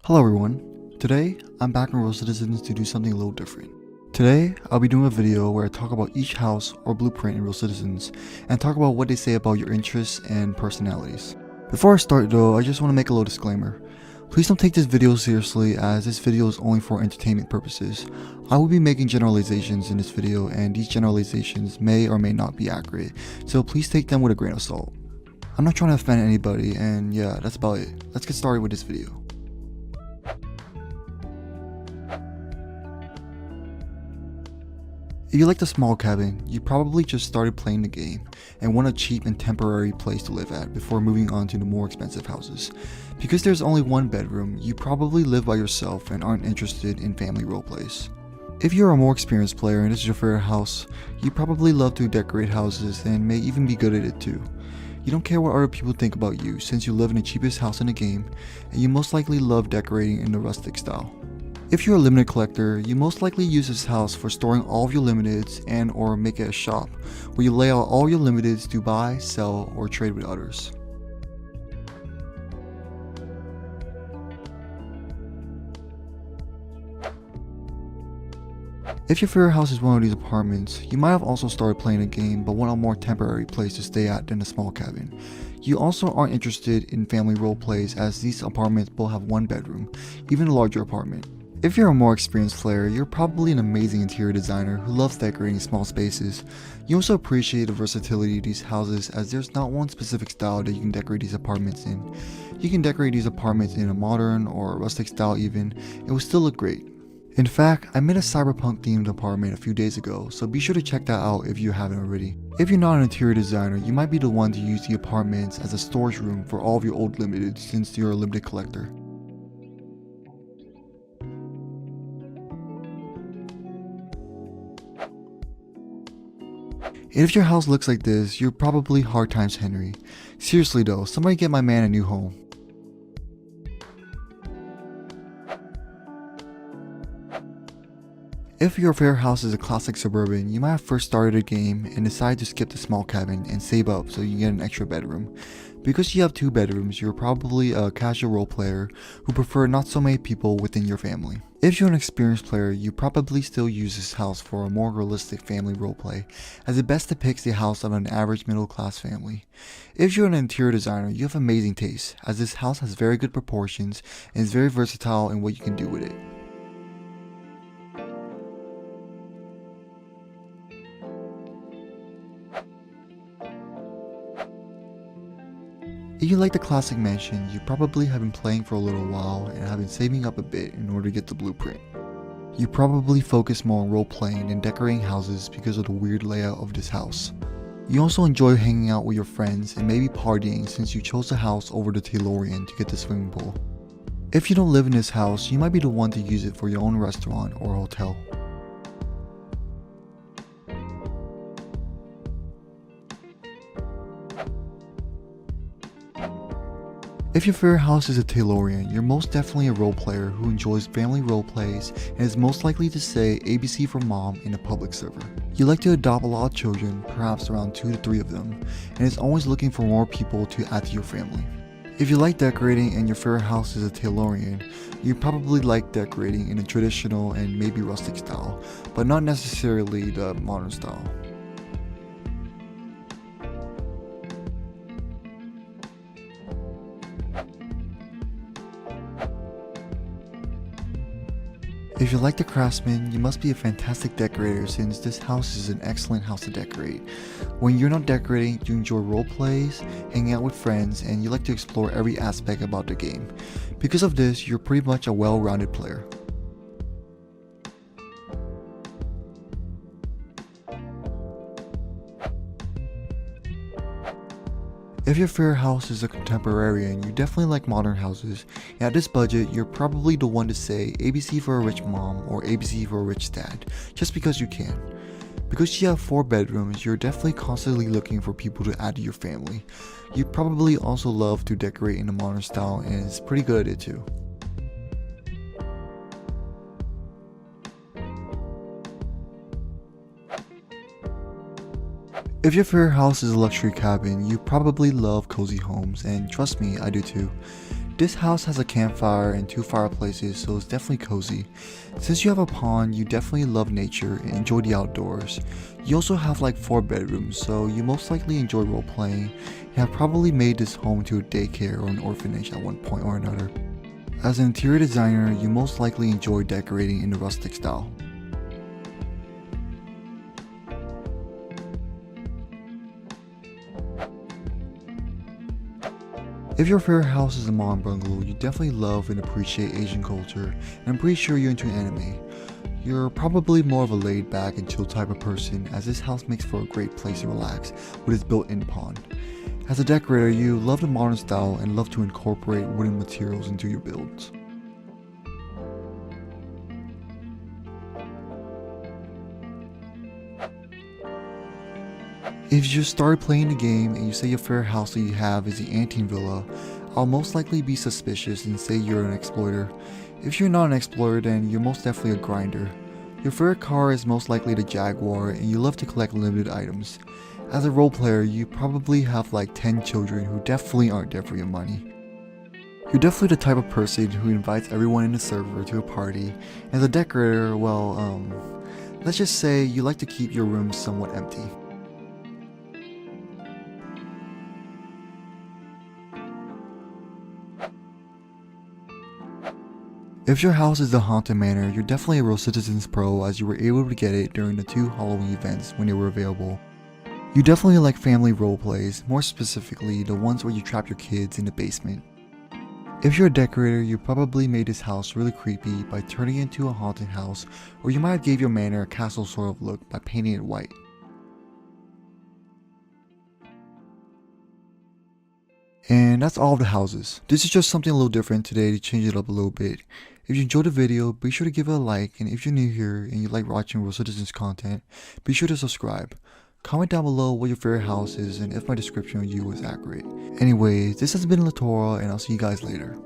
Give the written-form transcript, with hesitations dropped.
Hello everyone, today I'm back on RoCitizens to do something a little different. Today I'll be doing a video where I talk about each house or blueprint in RoCitizens and talk about what they say about your interests and personalities. Before I start though, I just want to make a little disclaimer. Please don't take this video seriously as this video is only for entertainment purposes. I will be making generalizations in this video and these generalizations may or may not be accurate, so please take them with a grain of salt. I'm not trying to offend anybody and yeah, that's about it. Let's get started with this video. If you like the small cabin, you probably just started playing the game and want a cheap and temporary place to live at before moving on to the more expensive houses. Because there's only one bedroom, you probably live by yourself and aren't interested in family roleplays. If you're a more experienced player and this is your favorite house, you probably love to decorate houses and may even be good at it too. You don't care what other people think about you since you live in the cheapest house in the game and you most likely love decorating in the rustic style. If you're a limited collector, you most likely use this house for storing all of your limiteds and or make it a shop where you lay out all your limiteds to buy, sell, or trade with others. If your favorite house is one of these apartments, you might have also started playing a game but want a more temporary place to stay at than a small cabin. You also aren't interested in family role plays as these apartments both have one bedroom, even a larger apartment. If you're a more experienced player, you're probably an amazing interior designer who loves decorating small spaces. You also appreciate the versatility of these houses as there's not one specific style that you can decorate these apartments in. You can decorate these apartments in a modern or a rustic style even, it will still look great. In fact, I made a cyberpunk themed apartment a few days ago, so be sure to check that out if you haven't already. If you're not an interior designer, you might be the one to use the apartments as a storage room for all of your old limiteds since you're a limited collector. And if your house looks like this, you're probably hard times Henry. Seriously though, somebody get my man a new home. If your favorite house is a classic suburban, you might have first started a game and decided to skip the small cabin and save up so you can get an extra bedroom. Because you have two bedrooms, you're probably a casual role player who prefer not so many people within your family. If you're an experienced player, you probably still use this house for a more realistic family roleplay, as it best depicts the house of an average middle class family. If you're an interior designer, you have amazing taste, as this house has very good proportions and is very versatile in what you can do with it. If you like the classic mansion, you probably have been playing for a little while and have been saving up a bit in order to get the blueprint. You probably focus more on role playing than decorating houses because of the weird layout of this house. You also enjoy hanging out with your friends and maybe partying since you chose the house over the Taylorian to get the swimming pool. If you don't live in this house, you might be the one to use it for your own restaurant or hotel. If your favorite house is a Taylorian, you're most definitely a role player who enjoys family role plays and is most likely to say ABC for mom in a public server. You like to adopt a lot of children, perhaps around 2 to 3 of them, and is always looking for more people to add to your family. If you like decorating and your favorite house is a Taylorian, you probably like decorating in a traditional and maybe rustic style, but not necessarily the modern style. If you like the craftsman, you must be a fantastic decorator since this house is an excellent house to decorate. When you're not decorating, you enjoy role plays, hanging out with friends, and you like to explore every aspect about the game. Because of this, you're pretty much a well-rounded player. If your favorite house is a contemporarian, you definitely like modern houses, and at this budget, you're probably the one to say ABC for a rich mom or ABC for a rich dad, just because you can. Because you have 4 bedrooms, you're definitely constantly looking for people to add to your family. You probably also love to decorate in a modern style and is pretty good at it too. If your favorite house is a luxury cabin, you probably love cozy homes, and trust me, I do too. This house has a campfire and 2 fireplaces, so it's definitely cozy. Since you have a pond, you definitely love nature and enjoy the outdoors. You also have like 4 bedrooms, so you most likely enjoy role playing and have probably made this home to a daycare or an orphanage at one point or another. As an interior designer, you most likely enjoy decorating in the rustic style. If your favorite house is a modern bungalow, you definitely love and appreciate Asian culture, and I'm pretty sure you're into anime. You're probably more of a laid back and chill type of person, as this house makes for a great place to relax with its built-in pond. As a decorator, you love the modern style and love to incorporate wooden materials into your builds. If you just started playing the game and you say your favorite house that you have is the Antine Villa, I'll most likely be suspicious and say you're an exploiter. If you're not an exploiter, then you're most definitely a grinder. Your favorite car is most likely the Jaguar and you love to collect limited items. As a role player, you probably have like 10 children who definitely aren't there for your money. You're definitely the type of person who invites everyone in the server to a party. As a decorator, well, let's just say you like to keep your rooms somewhat empty. If your house is the Haunted Manor, you're definitely a RoCitizens Pro, as you were able to get it during the 2 Halloween events when they were available. You definitely like family roleplays, more specifically the ones where you trap your kids in the basement. If you're a decorator, you probably made this house really creepy by turning it into a haunted house, or you might have gave your manor a castle sort of look by painting it white. And that's all of the houses. This is just something a little different today to change it up a little bit. If you enjoyed the video, be sure to give it a like, and if you're new here and you like watching RoCitizens content, be sure to subscribe. Comment down below what your favorite house is and if my description of you was accurate. Anyways, this has been Letoura, and I'll see you guys later.